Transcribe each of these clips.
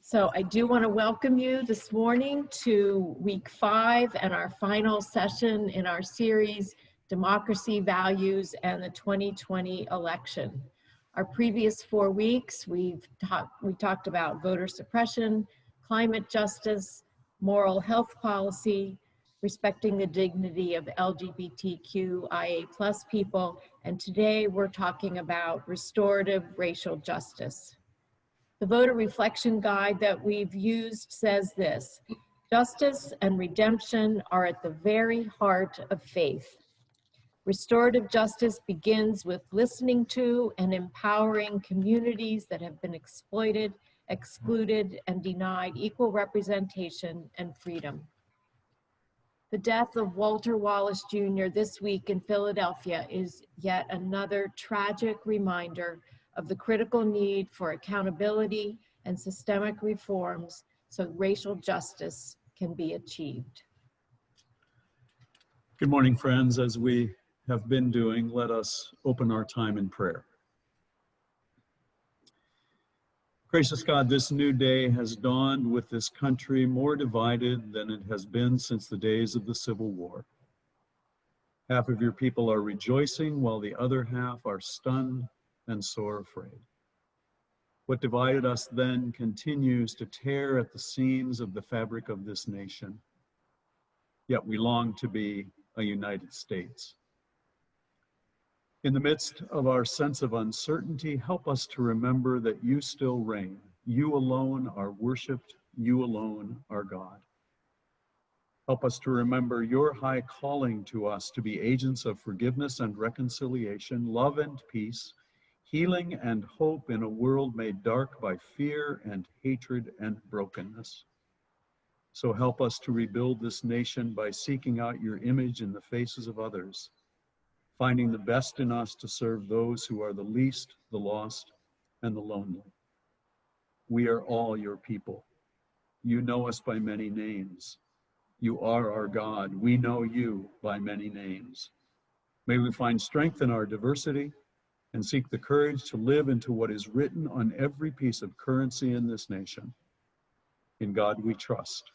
So I do want to welcome you this morning to week 5 and our final session in our series, Democracy, Values, and the 2020 Election. Our previous 4 weeks, we talked about voter suppression, climate justice, moral health policy, respecting the dignity of LGBTQIA+ people, and today we're talking about restorative racial justice. The voter reflection guide that we've used says this: justice and redemption are at the very heart of faith. Restorative justice begins with listening to and empowering communities that have been exploited, excluded, and denied equal representation and freedom. The death of Walter Wallace Jr. this week in Philadelphia is yet another tragic reminder of the critical need for accountability and systemic reforms so racial justice can be achieved. Good morning, friends. As we have been doing, let us open our time in prayer. Gracious God, this new day has dawned with this country more divided than it has been since the days of the Civil War. Half of your people are rejoicing while the other half are stunned and sore afraid. What divided us then continues to tear at the seams of the fabric of this nation, yet we long to be a United States. In the midst of our sense of uncertainty, help us to remember that you still reign. You alone are worshiped. You alone are God. Help us to remember your high calling to us to be agents of forgiveness and reconciliation, love and peace, healing and hope in a world made dark by fear and hatred and brokenness. So help us to rebuild this nation by seeking out your image in the faces of others, finding the best in us to serve those who are the least, the lost, and the lonely. We are all your people. You know us by many names. You are our God. We know you by many names. May we find strength in our diversity and seek the courage to live into what is written on every piece of currency in this nation. In God we trust.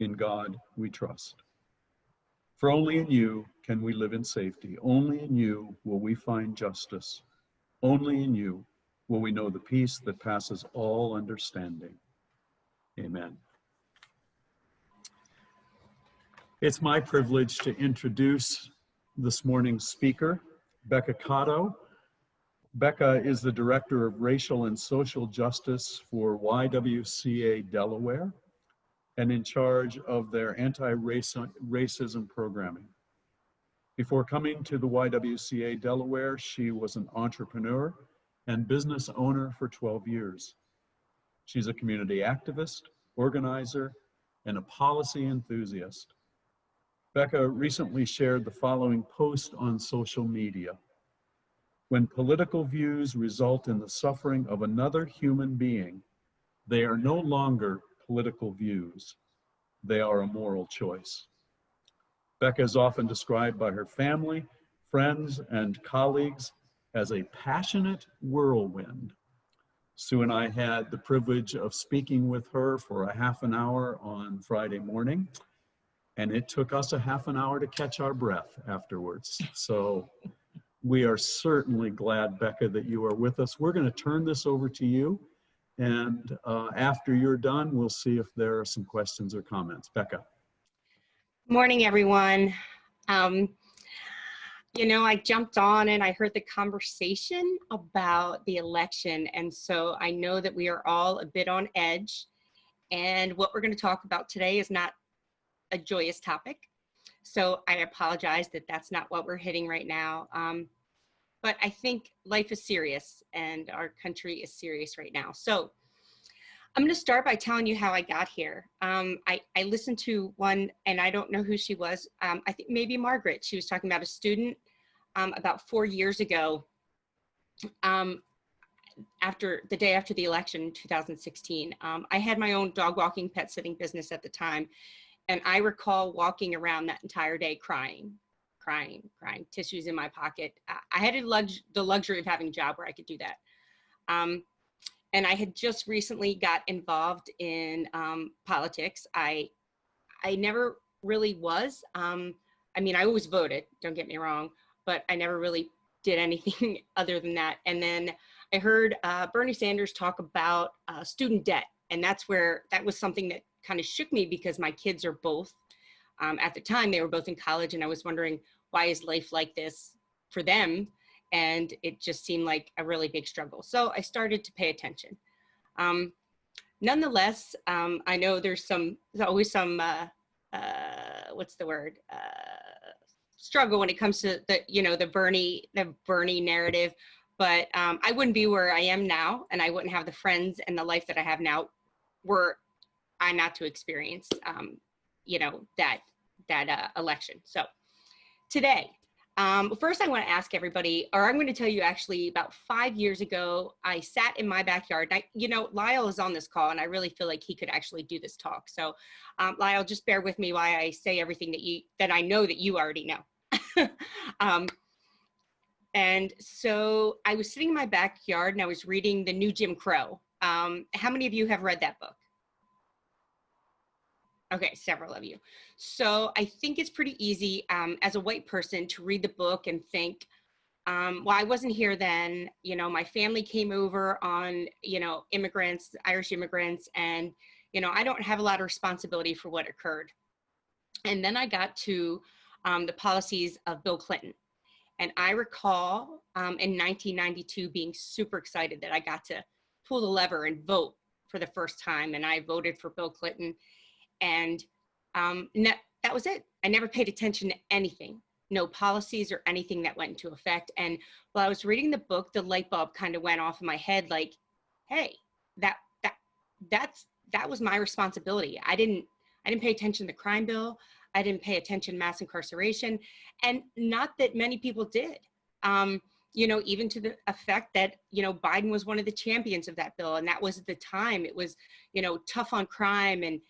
In God we trust. For only in you can we live in safety. Only in you will we find justice. Only in you will we know the peace that passes all understanding. Amen. It's my privilege to introduce this morning's speaker, Becca Cotto. Becca is the Director of Racial and Social Justice for YWCA Delaware and in charge of their anti-racism programming. Before coming to the YWCA Delaware, she was an entrepreneur and business owner for 12 years. She's a community activist, organizer, and a policy enthusiast. Becca recently shared the following post on social media: when political views result in the suffering of another human being, they are no longer political views. They are a moral choice. Becca is often described by her family, friends, and colleagues as a passionate whirlwind. Sue and I had the privilege of speaking with her for a half an hour on Friday morning, and it took us a half an hour to catch our breath afterwards. So we are certainly glad, Becca, that you are with us. We're going to turn this over to you, and after you're done, we'll see if there are some questions or comments. Becca. Morning, everyone. You know, I jumped on and I heard the conversation about the election, and so I know that we are all a bit on edge, and what we're going to talk about today is not a joyous topic. So I apologize that that's not what we're hitting right now. But I think life is serious and our country is serious right now. So I'm going to start by telling you how I got here. I listened to one, and I don't know who she was. I think maybe Margaret. She was talking about a student about 4 years ago, after the day after the election in 2016. I had my own dog walking, pet sitting business at the time. And I recall walking around that entire day crying, tissues in my pocket. I had the luxury of having a job where I could do that. And I had just recently got involved in politics. I never really was. I mean, I always voted, don't get me wrong, but I never really did anything other than that. And then I heard Bernie Sanders talk about student debt. And that was something that kind of shook me, because my kids are both, at the time, they were both in college, and I was wondering, why is life like this for them? And it just seemed like a really big struggle. So I started to pay attention. Nonetheless, I know there's always some, what's the word? Struggle when it comes to the Bernie narrative. But I wouldn't be where I am now, and I wouldn't have the friends and the life that I have now were I not to experience, that election. So today, first I want to ask everybody, or I'm going to tell you actually, about 5 years ago, I sat in my backyard. Lyle is on this call, and I really feel like he could actually do this talk. So Lyle, just bear with me while I say everything that I know that you already know. And so I was sitting in my backyard and I was reading The New Jim Crow. How many of you have read that book? Okay, several of you. So I think it's pretty easy as a white person to read the book and think, well, I wasn't here then, my family came over on, immigrants, Irish immigrants, and, I don't have a lot of responsibility for what occurred. And then I got to the policies of Bill Clinton. And I recall in 1992 being super excited that I got to pull the lever and vote for the first time. And I voted for Bill Clinton. And that was it. I never paid attention to anything, no policies or anything that went into effect. And while I was reading the book, the light bulb kind of went off in my head, like, hey, that was my responsibility. I didn't pay attention to the crime bill. I didn't pay attention to mass incarceration, and not that many people did. Even to the effect that, Biden was one of the champions of that bill. And that was at the time, it was, tough on crime. And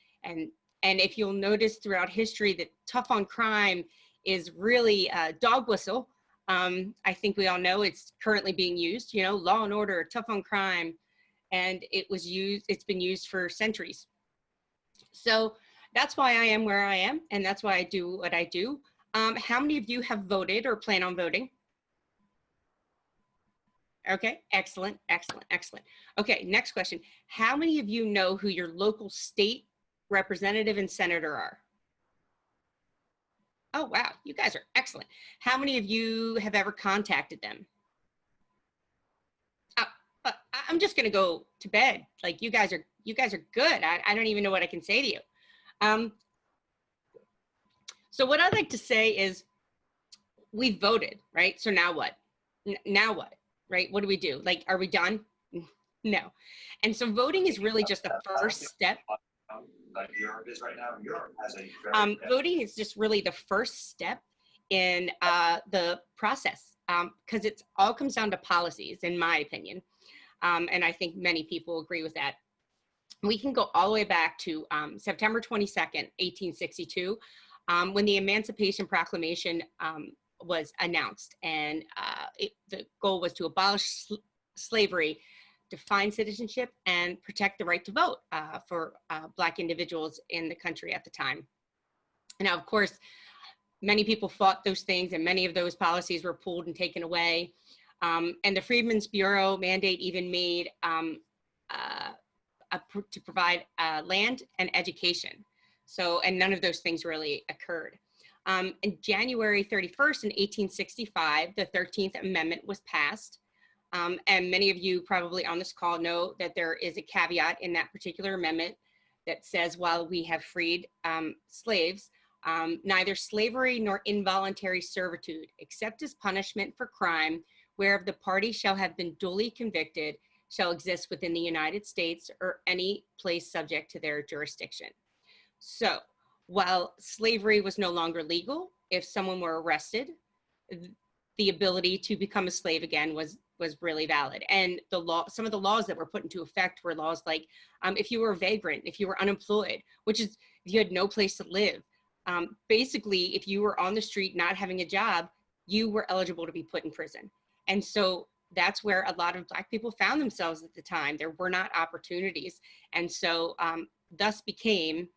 if you'll notice throughout history that tough on crime is really a dog whistle. I think we all know it's currently being used, law and order, tough on crime. And it's been used for centuries. So that's why I am where I am. And that's why I do what I do. How many of you have voted or plan on voting? Okay, excellent, excellent, excellent. Okay, next question. How many of you know who your local state representative and senator are? Oh, wow, you guys are excellent. How many of you have ever contacted them? I'm just gonna go to bed. Like, you guys are good. I don't even know what I can say to you. So what I'd like to say is, we voted, right? So now what? Now what, right? What do we do? Like, are we done? No. And so voting is really just the first step. Voting is just really the first step in the process, because it all comes down to policies, in my opinion. And I think many people agree with that. We can go all the way back to September 22nd, 1862, when the Emancipation Proclamation was announced. And the goal was to abolish slavery, define citizenship, and protect the right to vote for Black individuals in the country at the time. Now, of course, many people fought those things, and many of those policies were pulled and taken away. And the Freedmen's Bureau mandate even made to provide land and education. So, and none of those things really occurred. In January 31st in 1865, the 13th Amendment was passed. And many of you probably on this call know that there is a caveat in that particular amendment that says, while we have freed slaves, neither slavery nor involuntary servitude, except as punishment for crime, whereof the party shall have been duly convicted, shall exist within the United States or any place subject to their jurisdiction. So while slavery was no longer legal, if someone were arrested, the ability to become a slave again was really valid. And some of the laws that were put into effect were laws like, if you were a vagrant, if you were unemployed, which is if you had no place to live, basically, if you were on the street not having a job, you were eligible to be put in prison. And so that's where a lot of Black people found themselves at the time. There were not opportunities. And so thus became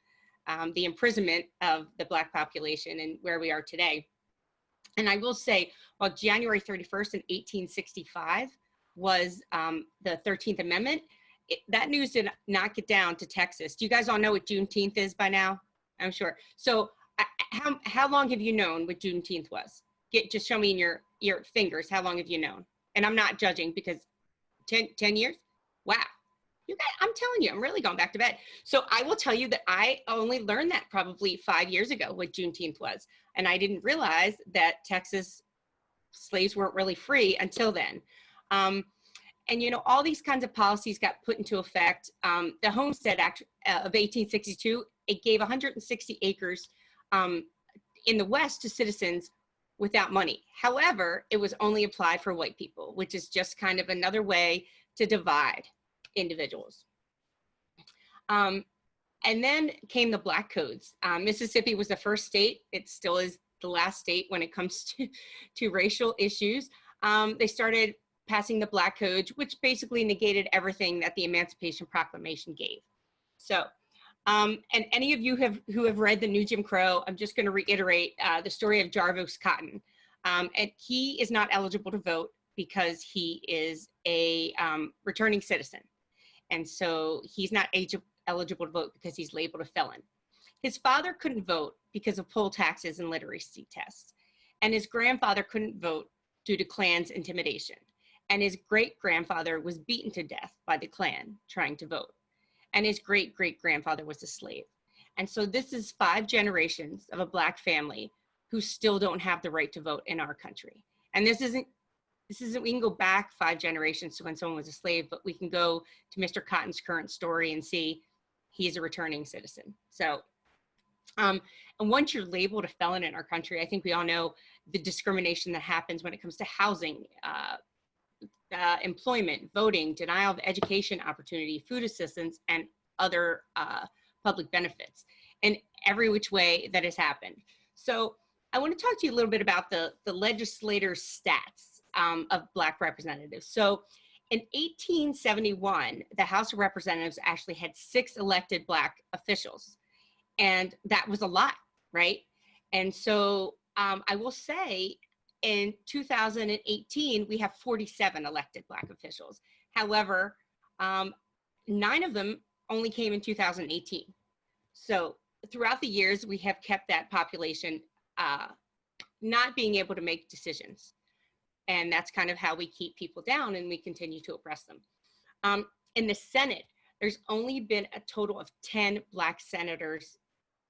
the imprisonment of the Black population and where we are today. And I will say, while January 31st in 1865 was the 13th Amendment, that news did not get down to Texas. Do you guys all know what Juneteenth is by now? I'm sure. So how long have you known what Juneteenth was? Just show me in your fingers, how long have you known? And I'm not judging because 10 years? Wow. You guys, I'm telling you, I'm really going back to bed. So I will tell you that I only learned that probably 5 years ago, what Juneteenth was. And I didn't realize that Texas slaves weren't really free until then. And you know, all these kinds of policies got put into effect. The Homestead Act of 1862, it gave 160 acres in the West to citizens without money. However, it was only applied for white people, which is just kind of another way to divide individuals. And then came the Black codes. Mississippi was the first state. It still is the last state when it comes to racial issues. They started passing the Black codes, which basically negated everything that the Emancipation Proclamation gave. So, and any of you who have read The New Jim Crow, I'm just going to reiterate the story of Jarvis Cotton. And he is not eligible to vote because he is a returning citizen. And so he's not eligible to vote because he's labeled a felon. His father couldn't vote because of poll taxes and literacy tests. And his grandfather couldn't vote due to Klan's intimidation. And his great-grandfather was beaten to death by the Klan trying to vote. And his great-great-grandfather was a slave. And so this is 5 generations of a Black family who still don't have the right to vote in our country. And this isn't, we can go back 5 generations to when someone was a slave, but we can go to Mr. Cotton's current story and see he's a returning citizen. So, and once you're labeled a felon in our country, I think we all know the discrimination that happens when it comes to housing, employment, voting, denial of education opportunity, food assistance, and other public benefits, in every which way that has happened. So I want to talk to you a little bit about the legislators' stats of Black representatives. So in 1871, the House of Representatives actually had 6 elected Black officials. And that was a lot, right? And so I will say in 2018, we have 47 elected Black officials. However, 9 of them only came in 2018. So throughout the years, we have kept that population not being able to make decisions. And that's kind of how we keep people down and we continue to oppress them. In the Senate, there's only been a total of 10 Black senators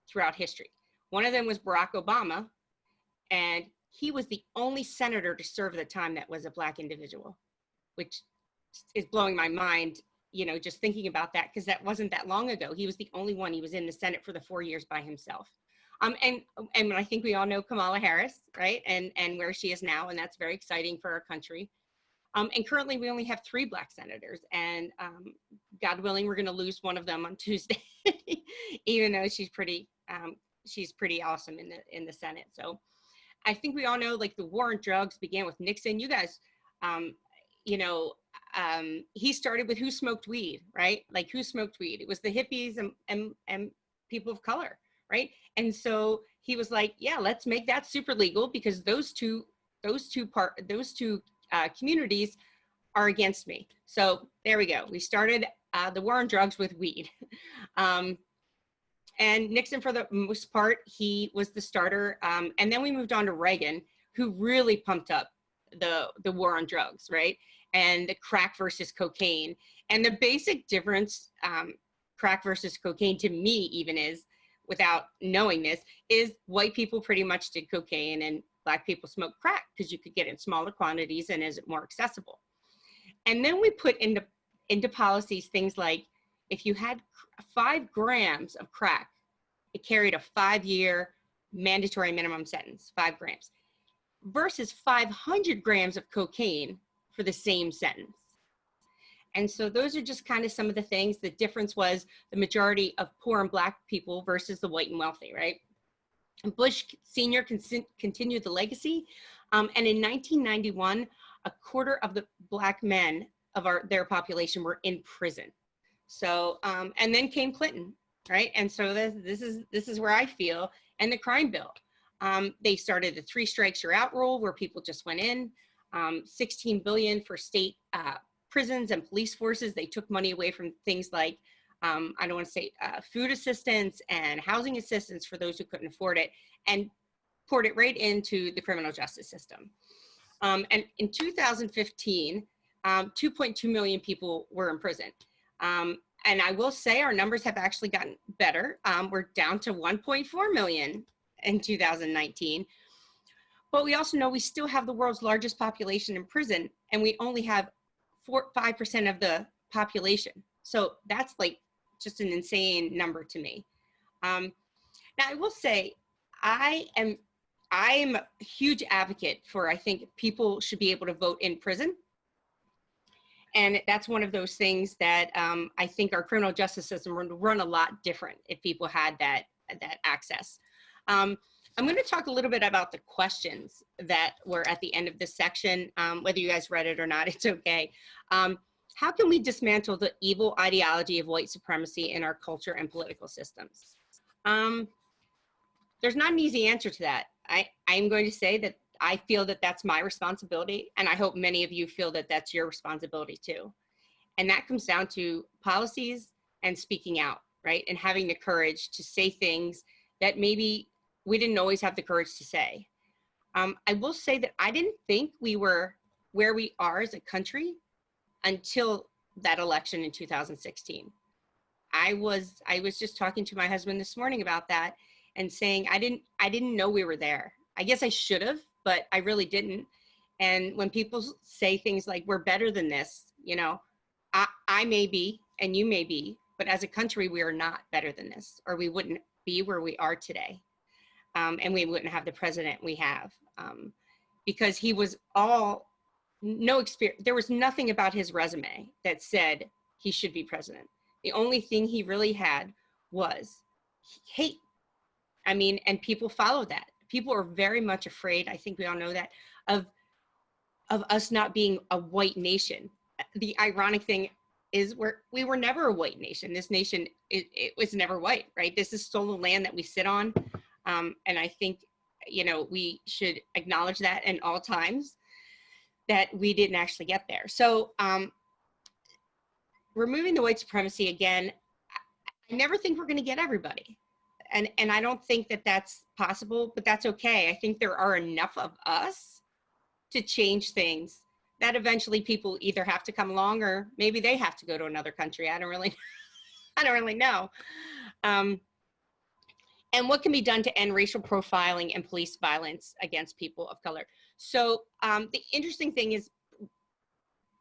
throughout history. One of them was Barack Obama, and he was the only senator to serve at the time that was a Black individual, which is blowing my mind, you know, just thinking about that, because that wasn't that long ago. He was the only one. He was in the Senate for the 4 years by himself. And I think we all know Kamala Harris, right? And where she is now, and that's very exciting for our country. And currently we only have 3 Black senators, and God willing, we're going to lose one of them on Tuesday, even though she's pretty awesome in the Senate. So I think we all know, like, the war on drugs began with Nixon. You guys, you know, he started with who smoked weed, right? Like, who smoked weed? It was the hippies and people of color, right? And so he was like, yeah, let's make that super legal, because those two communities are against me. So there we go. We started the war on drugs with weed. And Nixon, for the most part, he was the starter. And then we moved on to Reagan, who really pumped up the war on drugs, right? And the crack versus cocaine. And the basic difference, crack versus cocaine to me even is, without knowing this, is white people pretty much did cocaine and Black people smoked crack because you could get it in smaller quantities and is more accessible. And then we put into policies things like, if you had 5 grams of crack, it carried a 5-year mandatory minimum sentence, 5 grams, versus 500 grams of cocaine for the same sentence. And so those are just kind of some of the things. The difference was the majority of poor and Black people versus the white and wealthy, right? And Bush Sr. continued the legacy. And in 1991, a quarter of the Black men of their population were in prison. So, and then came Clinton, right? And so this is where I feel, and the crime bill. They started the 3 strikes you're out rule, where people just went in. 16 billion for state prisons and police forces. They took money away from things like, I don't want to say food assistance and housing assistance for those who couldn't afford it, and poured it right into the criminal justice system. And in 2015, 2.2 million people were in prison. And I will say our numbers have actually gotten better. We're down to 1.4 million in 2019. But we also know we still have the world's largest population in prison, and we only have 5% of the population. So that's like just an insane number to me. Now I will say, I am a huge advocate for, I think people should be able to vote in prison. And that's one of those things that I think our criminal justice system would run a lot different if people had that access. I'm going to talk a little bit about the questions that were at the end of this section. Whether you guys read it or not, it's okay. How can we dismantle the evil ideology of white supremacy in our culture and political systems? There's not an easy answer to that. I'm going to say that I feel that that's my responsibility, and I hope many of you feel that that's your responsibility too. And that comes down to policies and speaking out, right? And having the courage to say things that maybe we didn't always have the courage to say. I will say that I didn't think we were where we are as a country until that election in 2016. I was just talking to my husband this morning about that and saying I didn't know we were there. I guess I should have, but I really didn't. And when people say things like, we're better than this, you know, I may be, and you may be, but as a country, we are not better than this, or we wouldn't be where we are today. And we wouldn't have the president we have, because he was no experience. There was nothing about his resume that said he should be president. The only thing he really had was hate. I mean, and people follow that. People are very much afraid, I think we all know that, of us not being a white nation. The ironic thing is we were never a white nation. This nation, it was never white, right? This is stolen land that we sit on. And I think, you know, we should acknowledge that in all times, that we didn't actually get there. So removing the white supremacy, again, I never think we're going to get everybody. And I don't think that that's possible, but that's okay. I think there are enough of us to change things that eventually people either have to come along, or maybe they have to go to another country. I don't really know. And what can be done to end racial profiling and police violence against people of color? So the interesting thing is,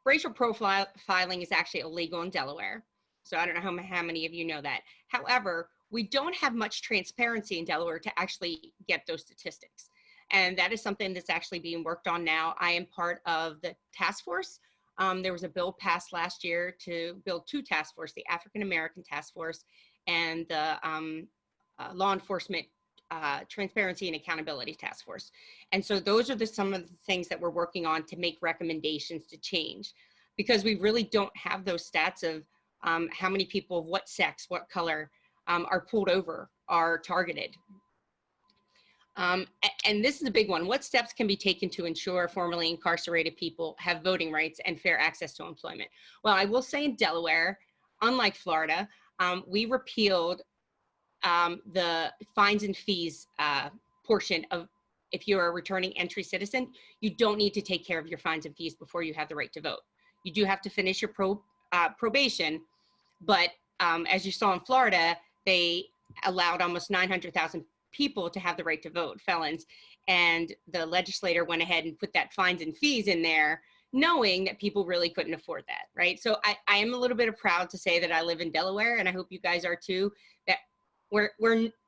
racial profiling is actually illegal in Delaware. So I don't know how many of you know that. However, we don't have much transparency in Delaware to actually get those statistics. And that is something that's actually being worked on now. I am part of the task force. There was a bill passed last year to build 2 task forces, the African American task force and the law enforcement transparency and accountability task force. And so those are some of the things that we're working on to make recommendations to change, because we really don't have those stats of how many people of what sex, what color are pulled over, are targeted. And this is a big one. What steps can be taken to ensure formerly incarcerated people have voting rights and fair access to employment? Well, I will say in Delaware, unlike Florida, we repealed the fines and fees portion of, if you're a returning entry citizen, you don't need to take care of your fines and fees before you have the right to vote. You do have to finish your probation, but as you saw in Florida, they allowed almost 900,000 people to have the right to vote, felons, and the legislator went ahead and put that fines and fees in there, knowing that people really couldn't afford that, right? So I am a little bit proud to say that I live in Delaware, and I hope you guys are too, that we're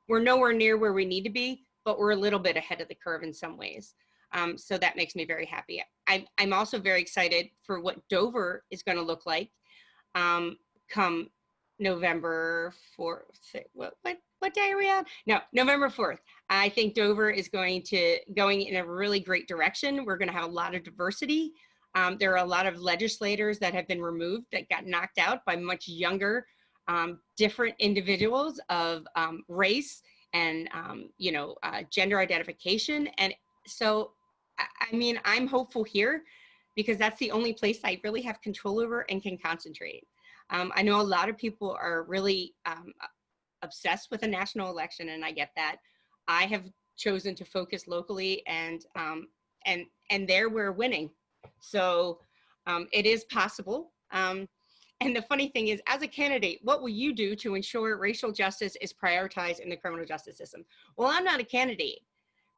nowhere near where we need to be, but we're a little bit ahead of the curve in some ways. So that makes me very happy. I'm also very excited for what Dover is going to look like come November 4th. What day are we on? No, November 4th. I think Dover is going in a really great direction. We're going to have a lot of diversity. There are a lot of legislators that have been removed that got knocked out by much younger, different individuals of race and, gender identification. And so, I mean, I'm hopeful here because that's the only place I really have control over and can concentrate. I know a lot of people are really obsessed with a national election, and I get that. I have chosen to focus locally, and there we're winning. So it is possible. And the funny thing is, as a candidate, what will you do to ensure racial justice is prioritized in the criminal justice system? Well, I'm not a candidate,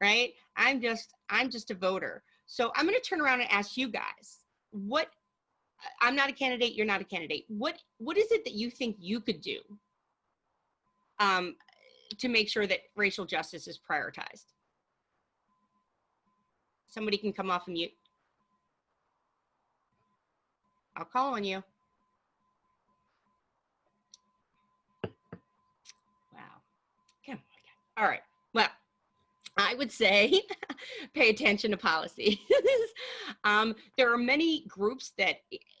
right? I'm just a voter. So I'm going to turn around and ask you guys, I'm not a candidate, you're not a candidate. What is it that you think you could do to make sure that racial justice is prioritized? Somebody can come off mute. I'll call on you. Wow. Come on. All right. Well, I would say pay attention to policies. There are many groups that,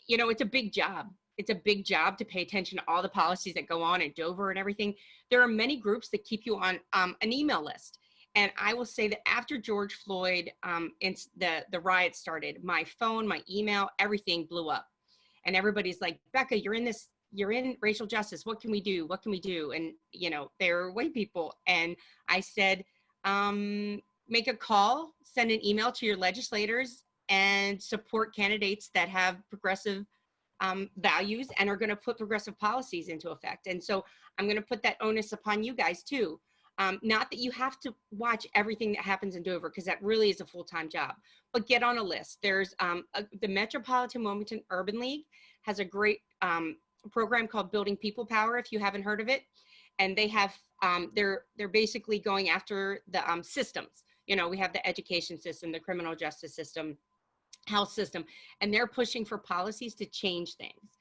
it's a big job. It's a big job to pay attention to all the policies that go on in Dover and everything. There are many groups that keep you on an email list. And I will say that after George Floyd, the riots started, my phone, my email, everything blew up. And everybody's like, Becca, you're in racial justice. What can we do? What can we do? And, they're white people. And I said, make a call, send an email to your legislators, and support candidates that have progressive values and are going to put progressive policies into effect. And so I'm going to put that onus upon you guys too. Not that you have to watch everything that happens in Dover, because that really is a full-time job, but get on a list. There's the Metropolitan Wilmington Urban League has a great program called Building People Power, if you haven't heard of it. And they have, they're basically going after the systems. We have the education system, the criminal justice system, health system, and they're pushing for policies to change things.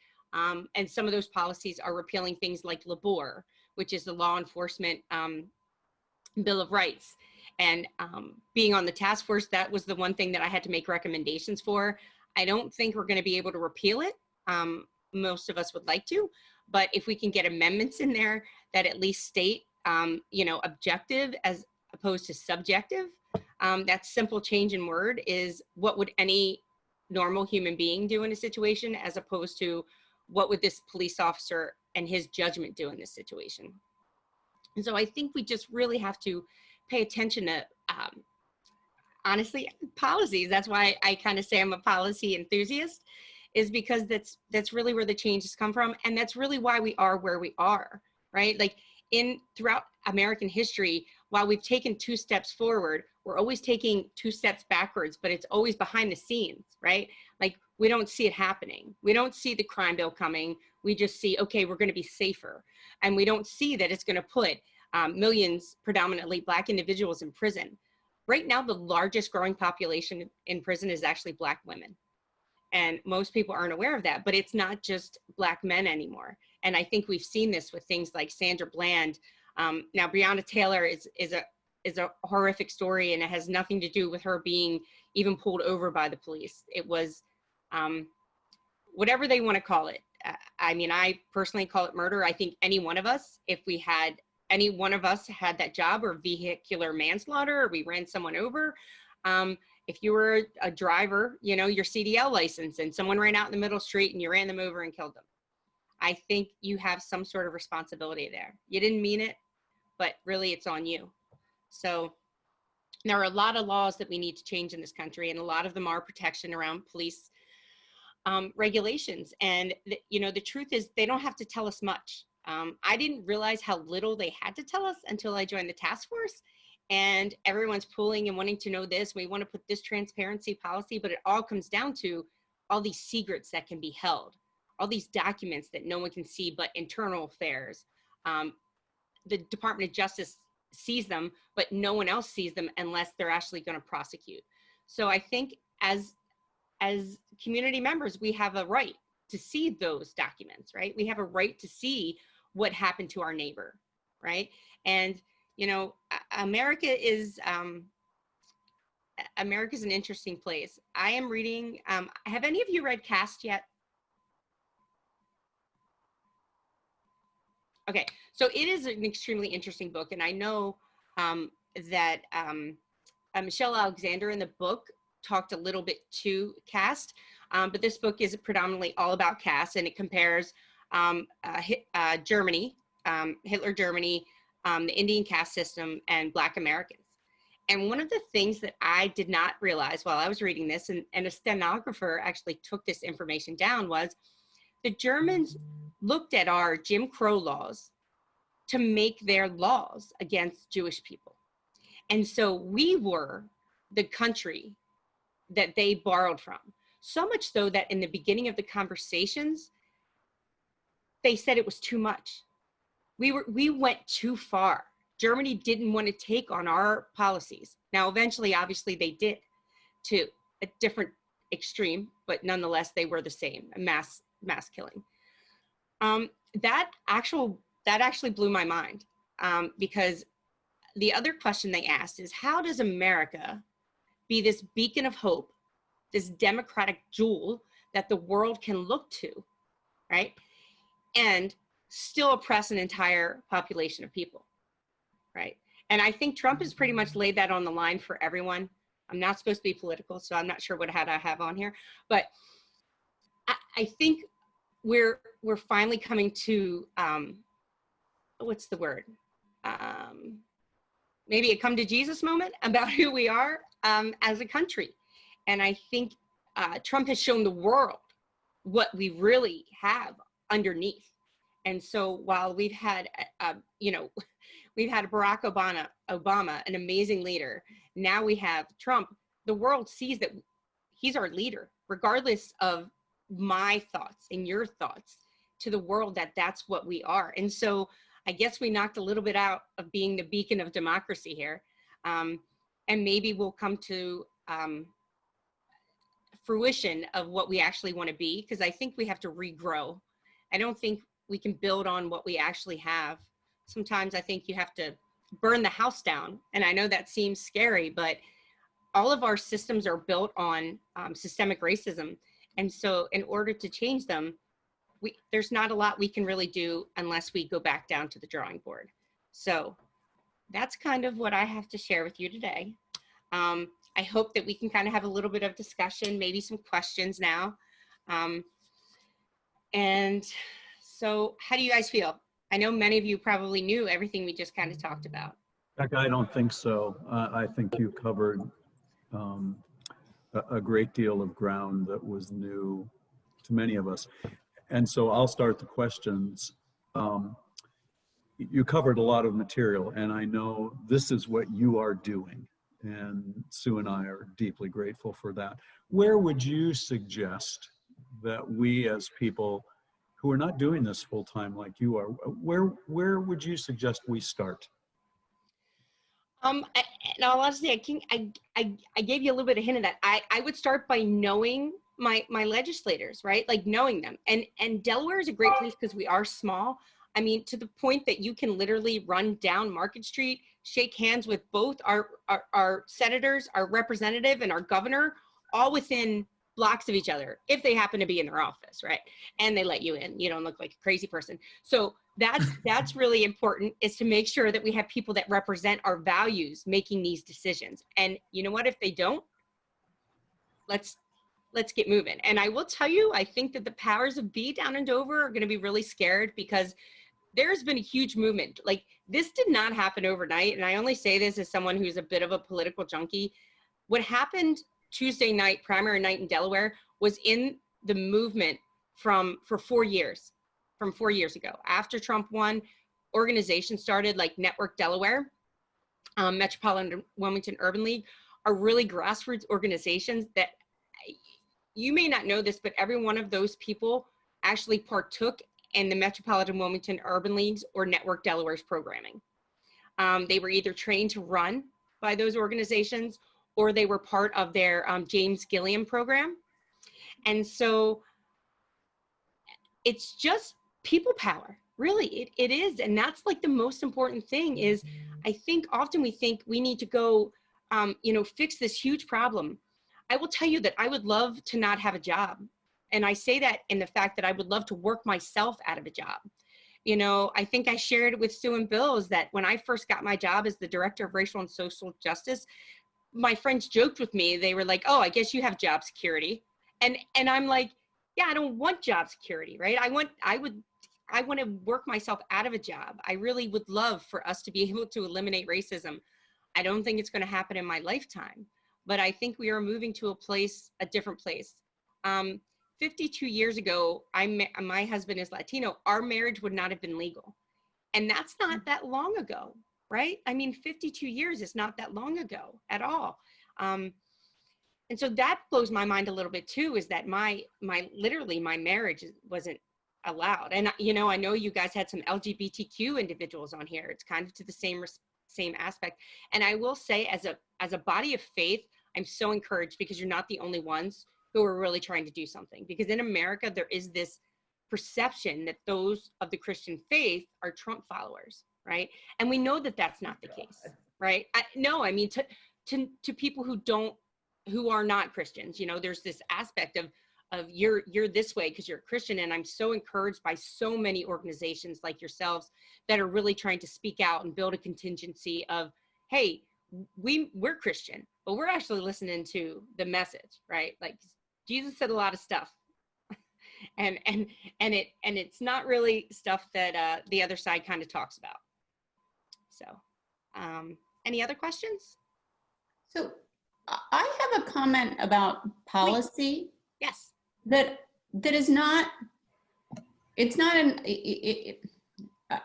And some of those policies are repealing things like LABOR, which is the Law Enforcement Bill of Rights. And being on the task force, that was the one thing that I had to make recommendations for. I don't think we're going to be able to repeal it. Most of us would like to, but if we can get amendments in there that at least state, objective as opposed to subjective, that simple change in word is what would any normal human being do in a situation, as opposed to what would this police officer and his judgment do in this situation. And so I think we just really have to pay attention to, honestly, policies. That's why I kind of say I'm a policy enthusiast, is because that's really where the changes come from. And that's really why we are where we are, right? Like throughout American history, while we've taken 2 steps forward, we're always taking 2 steps backwards, but it's always behind the scenes, right? Like we don't see it happening. We don't see the crime bill coming. We just see, okay, we're going to be safer. And we don't see that it's going to put millions, predominantly Black individuals, in prison. Right now, the largest growing population in prison is actually Black women. And most people aren't aware of that, but it's not just Black men anymore. And I think we've seen this with things like Sandra Bland. Now, Breonna Taylor is a horrific story, and it has nothing to do with her being even pulled over by the police. It was whatever they want to call it. I mean, I personally call it murder. I think any one of us, if any one of us had that job, or vehicular manslaughter, or we ran someone over, if you were a driver, your CDL license, and someone ran out in the middle street and you ran them over and killed them, I think you have some sort of responsibility there. You didn't mean it, but really it's on you. So there are a lot of laws that we need to change in this country, and a lot of them are protection around police regulations. And the truth is, they don't have to tell us much. I didn't realize how little they had to tell us until I joined the task force. And everyone's pulling and wanting to know this. We want to put this transparency policy, but it all comes down to all these secrets that can be held, all these documents that no one can see but internal affairs. The Department of Justice sees them, but no one else sees them unless they're actually going to prosecute. So I think as community members, we have a right to see those documents, right? We have a right to see what happened to our neighbor, right? And America is, America's an interesting place. I am reading, have any of you read Caste yet? Okay, so it is an extremely interesting book, and I know that Michelle Alexander in the book talked a little bit to caste, but this book is predominantly all about caste, and it compares Germany, Hitler Germany, the Indian caste system, and Black Americans. And one of the things that I did not realize while I was reading this, and a stenographer actually took this information down, was the Germans looked at our Jim Crow laws to make their laws against Jewish people. And so we were the country that they borrowed from. So much so that in the beginning of the conversations, they said it was too much. We went too far. Germany didn't want to take on our policies. Now, eventually, obviously, they did to a different extreme, but nonetheless, they were the same, a mass killing. That actually blew my mind, because the other question they asked is, how does America be this beacon of hope, this democratic jewel that the world can look to, right? And still oppress an entire population of people, right? And I think Trump has pretty much laid that on the line for everyone. I'm not supposed to be political, so I'm not sure what hat I have on here, but I think we're finally coming to, what's the word? Maybe a come to Jesus moment about who we are as a country. And I think Trump has shown the world what we really have underneath. And so while we've had, we've had Barack Obama, an amazing leader, now we have Trump, the world sees that he's our leader, regardless of my thoughts and your thoughts, to the world that's what we are. And so I guess we knocked a little bit out of being the beacon of democracy here. And maybe we'll come to fruition of what we actually want to be, because I think we have to regrow. I don't think we can build on what we actually have. Sometimes I think you have to burn the house down. And I know that seems scary, but all of our systems are built on systemic racism. And so in order to change them, there's not a lot we can really do unless we go back down to the drawing board. So that's kind of what I have to share with you today. I hope that we can kind of have a little bit of discussion, maybe some questions now. And so how do you guys feel? I know many of you probably knew everything we just kind of talked about. Becca, I don't think so. I think you covered a great deal of ground that was new to many of us. And so I'll start the questions. You covered a lot of material, and I know this is what you are doing. And Sue and I are deeply grateful for that. Where would you suggest that we as people who are not doing this full time like you are, where would you suggest we start? In all honesty, I gave you a little bit of hint of that. I would start by knowing my legislators, right? Like knowing them. And Delaware is a great place because we are small. I mean, to the point that you can literally run down Market Street, shake hands with both our senators, our representative, and our governor, all within blocks of each other, if they happen to be in their office, right? And they let you in. You don't look like a crazy person. So that's really important, is to make sure that we have people that represent our values making these decisions. And you know what? If they don't, let's get moving. And I will tell you, I think that the powers of be down in Dover are going to be really scared, because there's been a huge movement. Like, this did not happen overnight. And I only say this as someone who's a bit of a political junkie. What happened Tuesday night, primary night in Delaware, was in the movement from 4 years ago. After Trump won, organizations started like Network Delaware, Metropolitan Wilmington Urban League, are really grassroots organizations that, you may not know this, but every one of those people actually partook in the Metropolitan Wilmington Urban Leagues or Network Delaware's programming. They were either trained to run by those organizations, or they were part of their James Gilliam program. And so it's just people power, really, it is. And that's like the most important thing. Is I think often we think we need to go fix this huge problem. I will tell you that I would love to not have a job. And I say that in the fact that I would love to work myself out of a job. I think I shared with Sue and Bill is that when I first got my job as the director of racial and social justice, my friends joked with me. They were like, "Oh, I guess you have job security." And I'm like, yeah, I don't want job security, right? I want to work myself out of a job. I really would love for us to be able to eliminate racism. I don't think it's going to happen in my lifetime, but I think we are moving to a different place. 52 years ago, my husband is Latino. Our marriage would not have been legal. And that's not that long ago, right? I mean, 52 years is not that long ago at all. And so that blows my mind a little bit too, is that literally my marriage wasn't allowed. And, I know you guys had some LGBTQ individuals on here. It's kind of to the same aspect. And I will say as a body of faith, I'm so encouraged because you're not the only ones who are really trying to do something. Because in America, there is this perception that those of the Christian faith are Trump followers, right? And we know that that's not the case, right? I mean, to people who are not Christians, there's this aspect of you're this way because you're a Christian. And I'm so encouraged by so many organizations like yourselves that are really trying to speak out and build a contingency of, hey, we're Christian, but we're actually listening to the message, right? Like Jesus said a lot of stuff. and it's not really stuff that the other side kind of talks about. So any other questions? So I have a comment about policy. Yes. That is not, it's not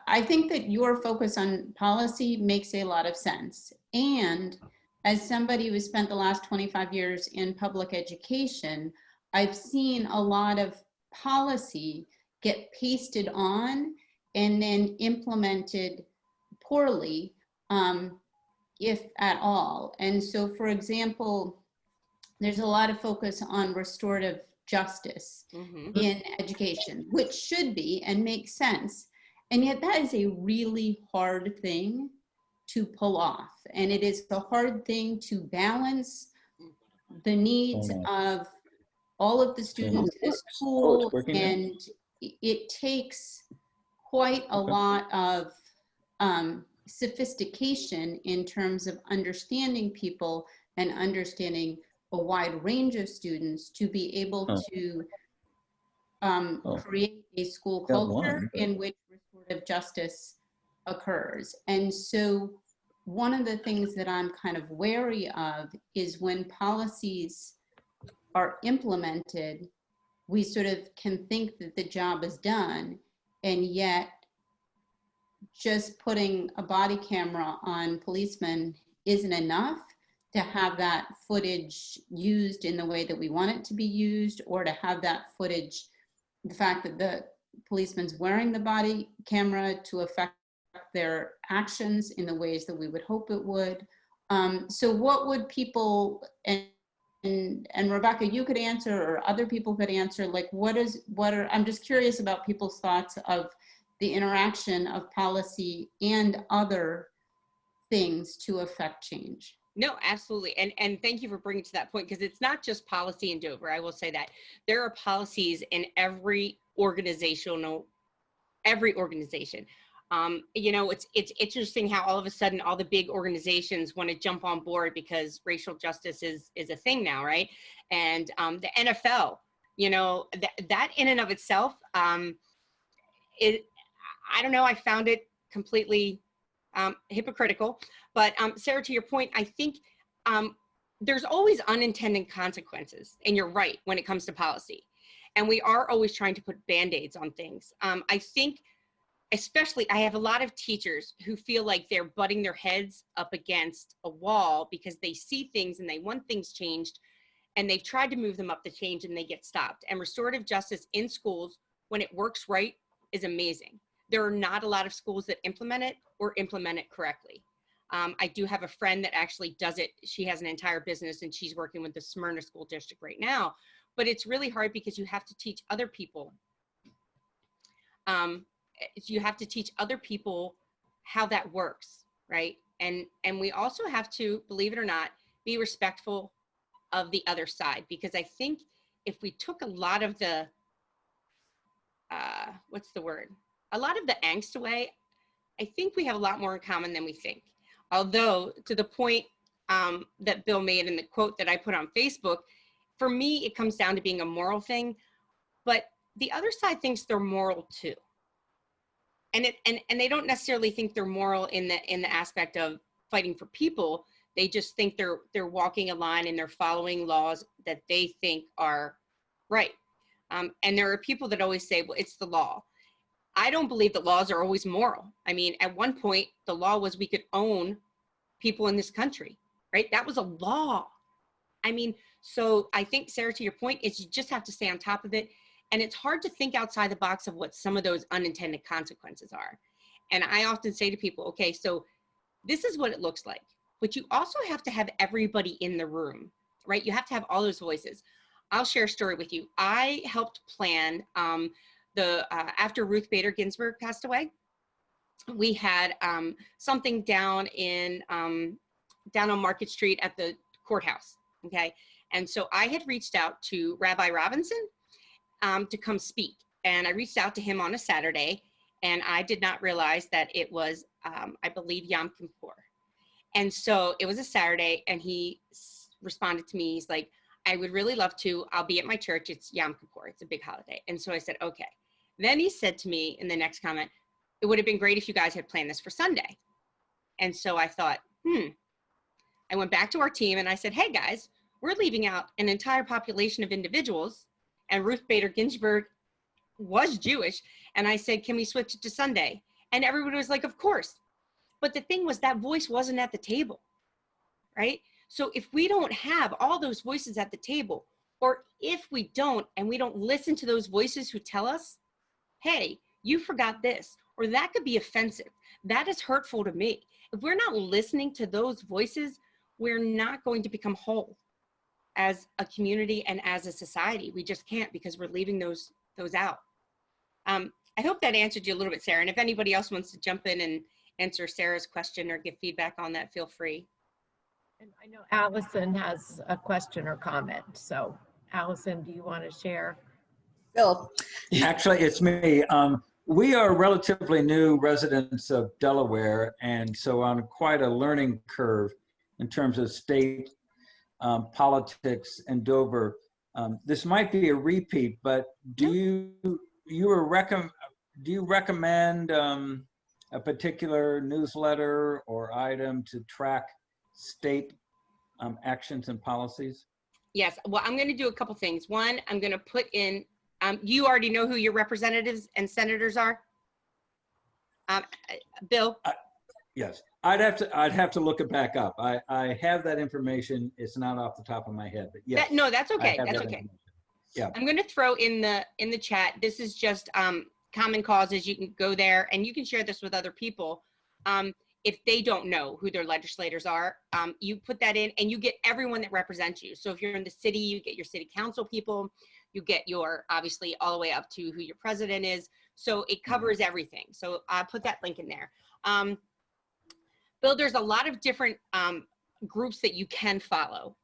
I think that your focus on policy makes a lot of sense. And as somebody who spent the last 25 years in public education, I've seen a lot of policy get pasted on and then implemented poorly, if at all. And so, for example, there's a lot of focus on restorative justice in education, which should be and makes sense. And yet that is a really hard thing to pull off. And it is a hard thing to balance the needs of all of the students in the school. And it takes quite a lot of sophistication in terms of understanding people and understanding a wide range of students to be able to create a school culture in which restorative justice occurs. And so one of the things that I'm kind of wary of is when policies are implemented, we sort of can think that the job is done, and yet just putting a body camera on policemen isn't enough to have that footage used in the way that we want it to be used, or to have that footage, the fact that the policeman's wearing the body camera to affect their actions in the ways that we would hope it would. So what would people, and Rebecca, you could answer, or other people could answer, like I'm just curious about people's thoughts of the interaction of policy and other things to affect change. No, absolutely. And thank you for bringing to that point, because it's not just policy in Dover. I will say that there are policies in every organization. It's interesting how all of a sudden all the big organizations want to jump on board because racial justice is a thing now, right? And the NFL, that in and of itself, I don't know, I found it completely hypocritical. But Sarah, to your point, I think there's always unintended consequences, and you're right, when it comes to policy. And we are always trying to put Band-Aids on things. I think, especially, I have a lot of teachers who feel like they're butting their heads up against a wall because they see things and they want things changed, and they've tried to move them up the change and they get stopped. And restorative justice in schools, when it works right, is amazing. There are not a lot of schools that implement it or implement it correctly. I do have a friend that actually does it. She has an entire business and she's working with the Smyrna School District right now. But it's really hard because you have to teach other people. You have to teach other people how that works, right? And we also have to, believe it or not, be respectful of the other side, because I think if we took a lot of the, what's the word? A lot of the angst away, I think we have a lot more in common than we think. Although, to the point that Bill made in the quote that I put on Facebook, for me, it comes down to being a moral thing, but the other side thinks they're moral too. And they don't necessarily think they're moral in the aspect of fighting for people. They just think they're walking a line and they're following laws that they think are right. And there are people that always say, well, it's the law. I don't believe that laws are always moral. I mean, at one point, the law was we could own people in this country, right? That was a law. I mean, so I think, Sarah, to your point, is you just have to stay on top of it. And it's hard to think outside the box of what some of those unintended consequences are. And I often say to people, okay, so this is what it looks like, but you also have to have everybody in the room, right? You have to have all those voices. I'll share a story with you. I helped plan after Ruth Bader Ginsburg passed away, we had something down on Market Street at the courthouse, okay? And so I had reached out to Rabbi Robinson to come speak. And I reached out to him on a Saturday, and I did not realize that it was, I believe, Yom Kippur. And so it was a Saturday, and he responded to me. He's like, I would really love to. I'll be at my church. It's Yom Kippur. It's a big holiday. And so I said, okay. Then he said to me in the next comment, it would have been great if you guys had planned this for Sunday. And so I thought, I went back to our team and I said, hey guys, we're leaving out an entire population of individuals, and Ruth Bader Ginsburg was Jewish. And I said, can we switch it to Sunday? And everybody was like, of course. But the thing was, that voice wasn't at the table, right? So if we don't have all those voices at the table, or if we don't, and we don't listen to those voices who tell us, hey, you forgot this, or that could be offensive, that is hurtful to me. If we're not listening to those voices, we're not going to become whole as a community and as a society. We just can't, because we're leaving those out. I hope that answered you a little bit, Sarah. And if anybody else wants to jump in and answer Sarah's question or give feedback on that, feel free. And I know Allison has a question or comment. So Allison, do you want to share? Bill. Actually, it's me. We are relatively new residents of Delaware, and so on quite a learning curve in terms of state politics in Dover. This might be a repeat, but do you recommend a particular newsletter or item to track state actions and policies? Yes. Well, I'm going to do a couple things. One, I'm going to put in. You already know who your representatives and senators are, Bill. Yes, I'd have to look it back up. I have that information. It's not off the top of my head, but yes. No, that's okay. That's okay. Yeah. I'm going to throw in the chat. This is just Common Causes. You can go there and you can share this with other people. If they don't know who their legislators are, you put that in and you get everyone that represents you. So if you're in the city, you get your city council people, you get your, obviously all the way up to who your president is. So it covers everything. So I put that link in there. Bill, there's a lot of different groups that you can follow.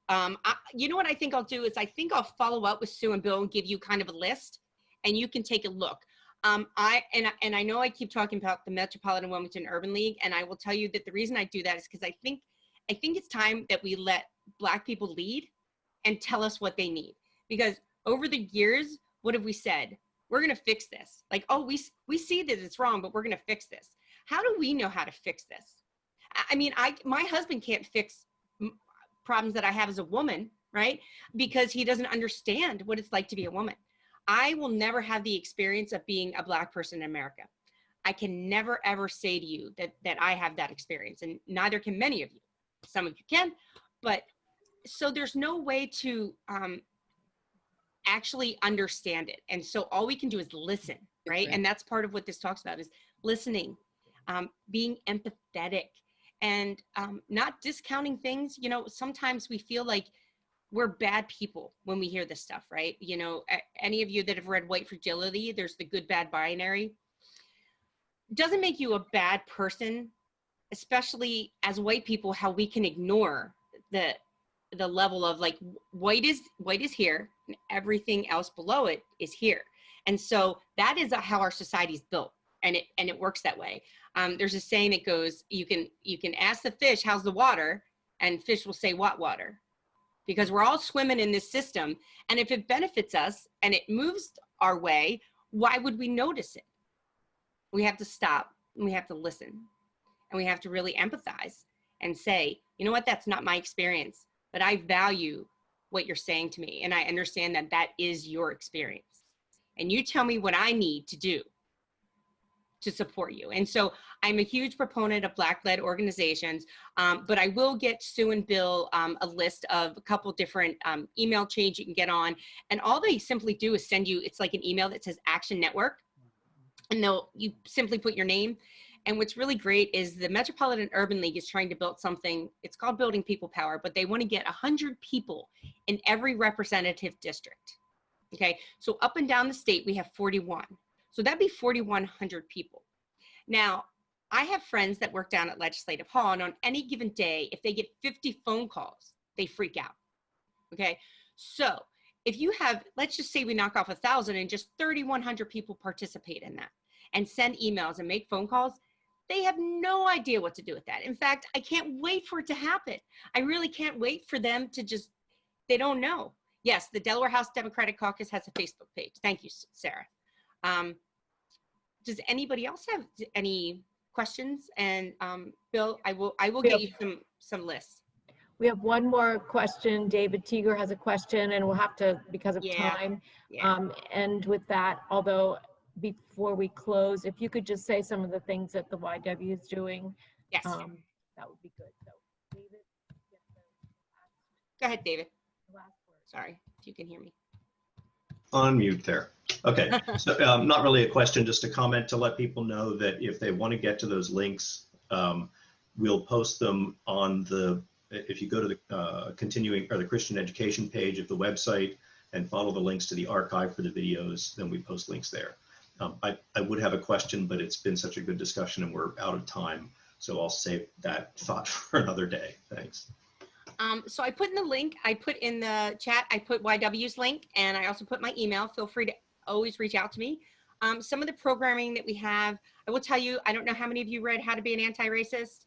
You know what I think I'll do is I think I'll follow up with Sue and Bill and give you kind of a list and you can take a look. I know I keep talking about the Metropolitan Wilmington Urban League, and I will tell you that the reason I do that is because I think it's time that we let Black people lead and tell us what they need. Because over the years, what have we said? We're going to fix this. Like, oh, we see that it's wrong, but we're going to fix this. How do we know how to fix this? I mean, my husband can't fix problems that I have as a woman, right? Because he doesn't understand what it's like to be a woman. I will never have the experience of being a Black person in America. I can never, ever say to you that I have that experience, and neither can many of you. Some of you can, but so there's no way to actually understand it. And so all we can do is listen, right? And that's part of what this talks about is listening, being empathetic, and not discounting things. You know, sometimes we feel like we're bad people when we hear this stuff, right? You know, any of you that have read White Fragility, there's the good, bad binary. It doesn't make you a bad person especially as white people, how we can ignore the level of like white is here and everything else below it is here. And so that is how our society is built, and it works that way. There's a saying that goes, you can ask the fish, how's the water? And fish will say, what water? Because we're all swimming in this system. And if it benefits us and it moves our way, why would we notice it? We have to stop and we have to listen, and we have to really empathize and say, you know what, that's not my experience, but I value what you're saying to me. And I understand that that is your experience. And you tell me what I need to do to support you. And so I'm a huge proponent of Black-led organizations, but I will get Sue and Bill a list of a couple different email chains you can get on. And all they simply do is send you, it's like an email that says Action Network. And you simply put your name. And what's really great is the Metropolitan Urban League is trying to build something, it's called Building People Power, but they want to get 100 people in every representative district. Okay, so up and down the state, we have 41. So that'd be 4,100 people. Now, I have friends that work down at Legislative Hall, and on any given day, if they get 50 phone calls, they freak out. Okay, so if you have, let's just say we knock off 1,000 and just 3,100 people participate in that and send emails and make phone calls, they have no idea what to do with that. In fact, I can't wait for it to happen. I really can't wait for them to just, they don't know. Yes, the Delaware House Democratic Caucus has a Facebook page. Thank you, Sarah. Does anybody else have any questions? And Bill, I will get you some lists. We have one more question. David Teeger has a question, and we'll have to, because of time, end with that. Although before we close, if you could just say some of the things that the YW is doing, yes, that would be good. So, David, go ahead, David. Sorry, if you can hear me. On mute there. Okay, so not really a question, just a comment to let people know that if they want to get to those links, we'll post them on the, if you go to the continuing or the Christian education page of the website and follow the links to the archive for the videos, then we post links there. I would have a question, but it's been such a good discussion and we're out of time. So I'll save that thought for another day. Thanks. So I put in the link, I put in the chat, I put YW's link, and I also put my email. Feel free to always reach out to me. Some of the programming that we have, I will tell you, I don't know how many of you read How to Be an Anti-Racist,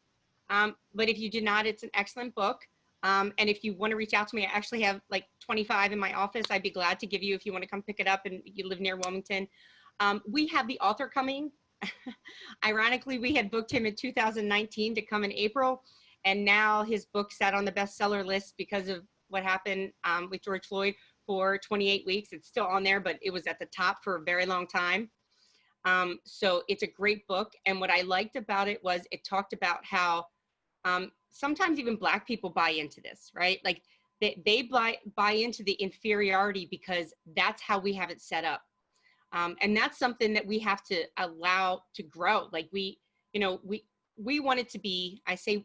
but if you did not, it's an excellent book. And if you want to reach out to me, I actually have like 25 in my office. I'd be glad to give you if you want to come pick it up and you live near Wilmington. We have the author coming. Ironically, we had booked him in 2019 to come in April. And now his book sat on the bestseller list because of what happened with George Floyd for 28 weeks. It's still on there, but it was at the top for a very long time. So it's a great book. And what I liked about it was it talked about how sometimes even Black people buy into this, right? Like they buy into the inferiority because that's how we have it set up. And that's something that we have to allow to grow. Like we want it to be,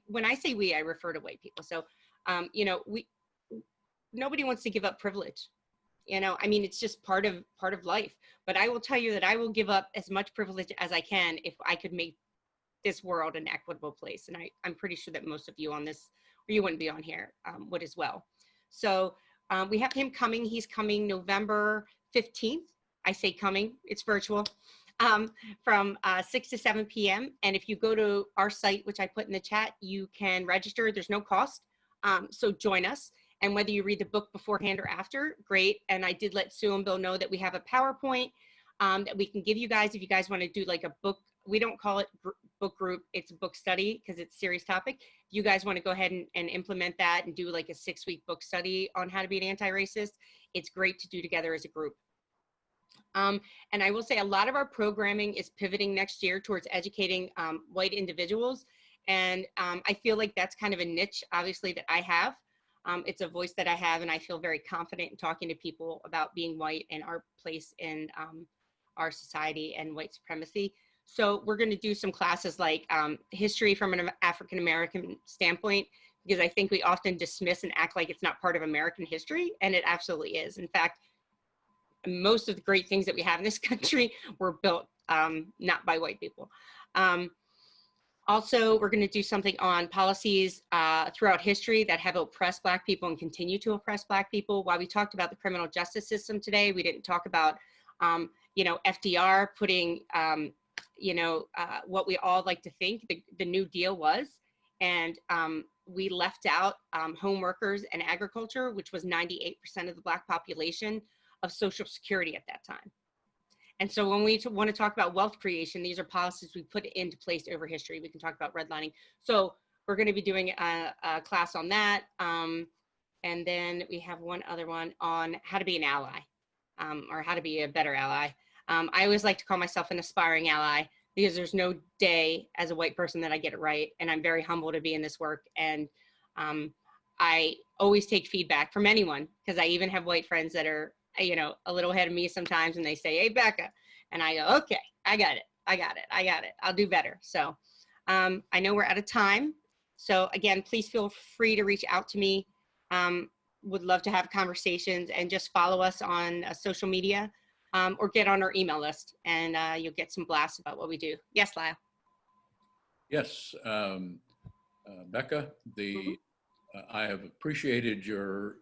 when I say we, I refer to white people. So, nobody wants to give up privilege. I mean, it's just part of life. But I will tell you that I will give up as much privilege as I can if I could make this world an equitable place. And I'm pretty sure that most of you on this, or you wouldn't be on here, would as well. So we have him coming. He's coming November 15th. I say coming, it's virtual. From 6 to 7 p.m. And if you go to our site, which I put in the chat, you can register. There's no cost. So join us. And whether you read the book beforehand or after, great. And I did let Sue and Bill know that we have a PowerPoint that we can give you guys if you guys want to do like a book. We don't call it book group. It's a book study because it's a serious topic. If you guys want to go ahead and implement that and do like a 6-week book study on how to be an anti-racist, it's great to do together as a group. And I will say a lot of our programming is pivoting next year towards educating white individuals. And I feel like that's kind of a niche, obviously, that I have. It's a voice that I have, and I feel very confident in talking to people about being white and our place in our society and white supremacy. So we're going to do some classes like history from an African-American standpoint, because I think we often dismiss and act like it's not part of American history, and it absolutely is. In fact, most of the great things that we have in this country were built not by white people. Also, we're going to do something on policies throughout history that have oppressed Black people and continue to oppress Black people. While we talked about the criminal justice system today, we didn't talk about, you know, FDR putting, you know, what we all like to think the New Deal was. And we left out home workers and agriculture, which was 98% of the Black population of Social Security at that time. And so when we want to talk about wealth creation, these are policies we put into place over history. We can talk about redlining. So we're going to be doing a class on that. And then we have one other one on how to be an ally, or how to be a better ally. I always like to call myself an aspiring ally, because there's no day as a white person that I get it right. And I'm very humble to be in this work. And I always take feedback from anyone, because I even have white friends that are, you know, a little ahead of me sometimes, and they say, "Hey, Becca," and I go, "Okay, I got it. I'll do better." So I know we're out of time. So again, please feel free to reach out to me. Would love to have conversations, and just follow us on social media, or get on our email list, and you'll get some blasts about what we do. Yes, Lyle. Yes, Becca, I have appreciated your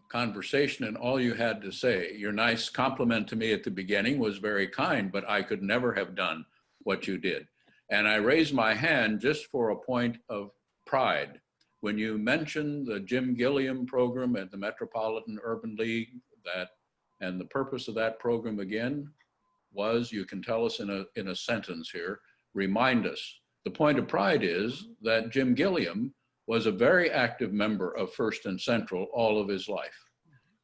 conversation and all you had to say. Your nice compliment to me at the beginning was very kind, but I could never have done what you did. And I raise my hand just for a point of pride. When you mentioned the Jim Gilliam program at the Metropolitan Urban League, and the purpose of that program again was, you can tell us in a sentence here, remind us. The point of pride is that Jim Gilliam was a very active member of First and Central all of his life.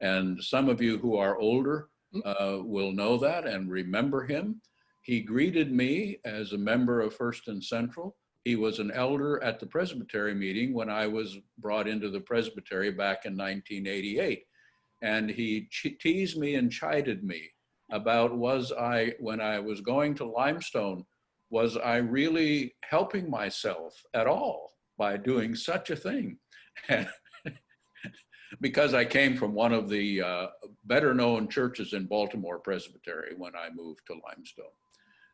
And some of you who are older will know that and remember him. He greeted me as a member of First and Central. He was an elder at the Presbytery meeting when I was brought into the Presbytery back in 1988. And he teased me and chided me about when I was going to Limestone, was I really helping myself at all by doing such a thing? Because I came from one of the better known churches in Baltimore, Presbytery, when I moved to Limestone.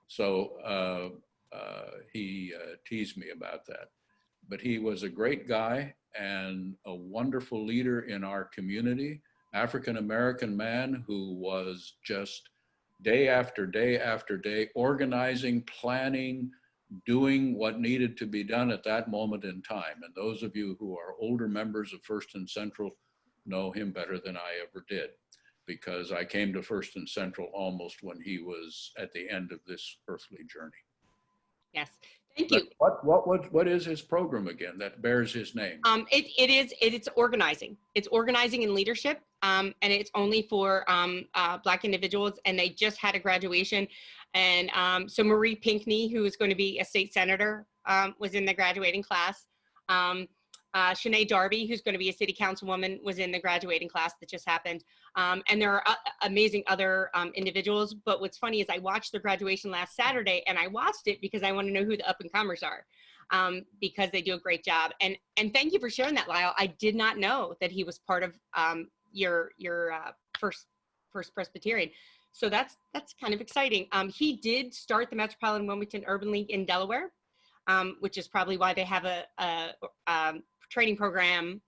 So he teased me about that. But he was a great guy and a wonderful leader in our community, African-American man who was just day after day after day organizing, planning, doing what needed to be done at that moment in time. And those of you who are older members of First and Central know him better than I ever did, because I came to First and Central almost when he was at the end of this earthly journey. Yes, thank you. What is his program again that bears his name? It's organizing. It's organizing and leadership, and it's only for Black individuals. And they just had a graduation, and so Marie Pinckney, who is going to be a state senator, was in the graduating class. Shanae Darby, who's going to be a city councilwoman, was in the graduating class that just happened. And there are amazing other individuals. But what's funny is I watched the graduation last Saturday, and I watched it because I want to know who the up and comers are, because they do a great job. And thank you for sharing that, Lyle. I did not know that he was part of your first Presbyterian. So that's kind of exciting. He did start the Metropolitan Wilmington Urban League in Delaware, which is probably why they have a training program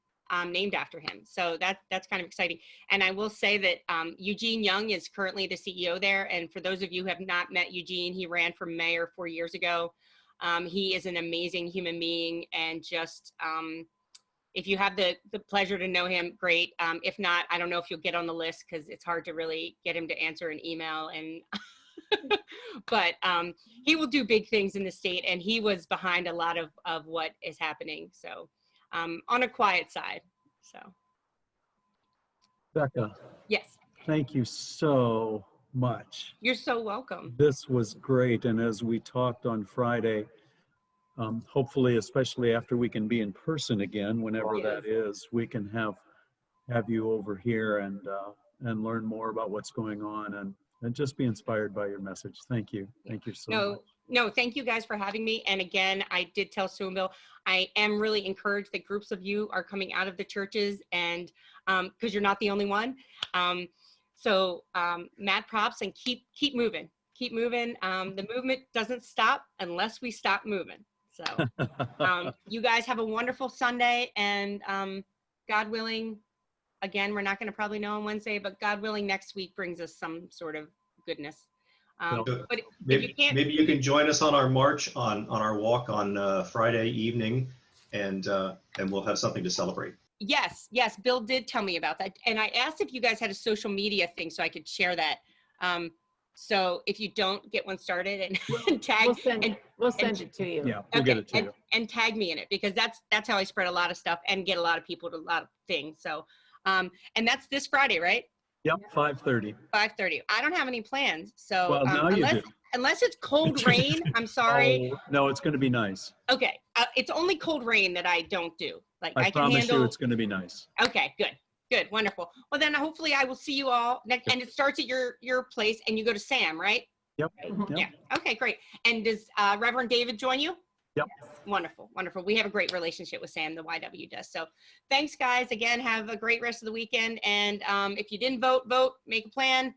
named after him. So that's kind of exciting. And I will say that Eugene Young is currently the CEO there. And for those of you who have not met Eugene, he ran for mayor 4 years ago. He is an amazing human being, and just if you have the pleasure to know him, great. If not, I don't know if you'll get on the list, because it's hard to really get him to answer an email. And but he will do big things in the state, and he was behind a lot of what is happening. So on a quiet side. So Becca. Yes. Thank you so much. You're so welcome. This was great. And as we talked on Friday, hopefully, especially after we can be in person again, whenever that is, we can have you over here and learn more about what's going on and just be inspired by your message. Thank you. Thank you so much. No, thank you guys for having me. And again, I did tell Soonville, I am really encouraged that groups of you are coming out of the churches, and because you're not the only one. So mad props, and keep moving. Keep moving. The movement doesn't stop unless we stop moving. So you guys have a wonderful Sunday, and God willing, again, we're not going to probably know on Wednesday, but God willing, next week brings us some sort of goodness. But if you can't, Maybe you can join us on our march, on our walk on Friday evening, and we'll have something to celebrate. yes, Bill did tell me about that. And I asked if you guys had a social media thing so I could share that. So if you don't get one started and tag, We'll send it to you. Yeah, we'll get it to you. and tag me in it, because that's how I spread a lot of stuff and get a lot of people to a lot of things. So, and that's this Friday, right? Yep, 5:30. 5:30. I don't have any plans. So Well, now you do. unless it's cold rain, I'm sorry. Oh, no, it's going to be nice. Okay. It's only cold rain that I don't do. Like I can promise handle. you it's going to be nice. Okay, good, wonderful. Well, then hopefully I will see you all next, and it starts at your place, and you go to Sam, right? Yep. Yeah. Okay, great. And does Reverend David join you? Yep. Wonderful. We have a great relationship with Sam, the YW does. So thanks, guys. Again, have a great rest of the weekend. And if you didn't vote, make a plan.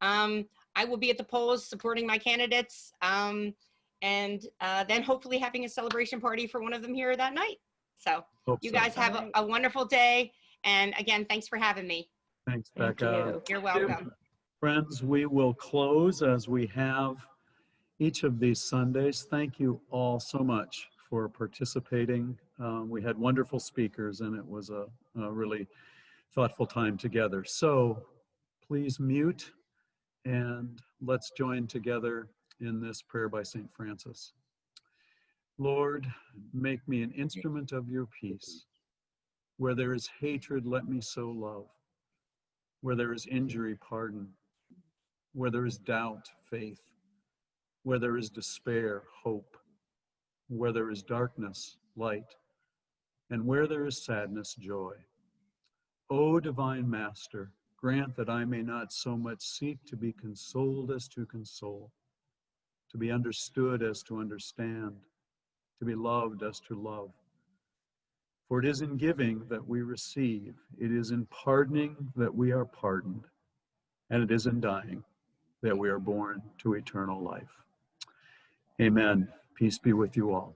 I will be at the polls supporting my candidates. And then hopefully having a celebration party for one of them here that night. So you guys have a wonderful day. And again, thanks for having me. Thanks, Becca. You're welcome. Friends, we will close as we have each of these Sundays. Thank you all so much for participating. We had wonderful speakers, and it was a really thoughtful time together. So please mute, and let's join together in this prayer by St. Francis. Lord, make me an instrument of your peace. Where there is hatred, let me sow love. Where there is injury, pardon. Where there is doubt, faith. Where there is despair, hope. Where there is darkness, light. And where there is sadness, joy. O divine Master, grant that I may not so much seek to be consoled as to console, to be understood as to understand, to be loved as to love. For it is in giving that we receive, it is in pardoning that we are pardoned, and it is in dying that we are born to eternal life. Amen. Peace be with you all.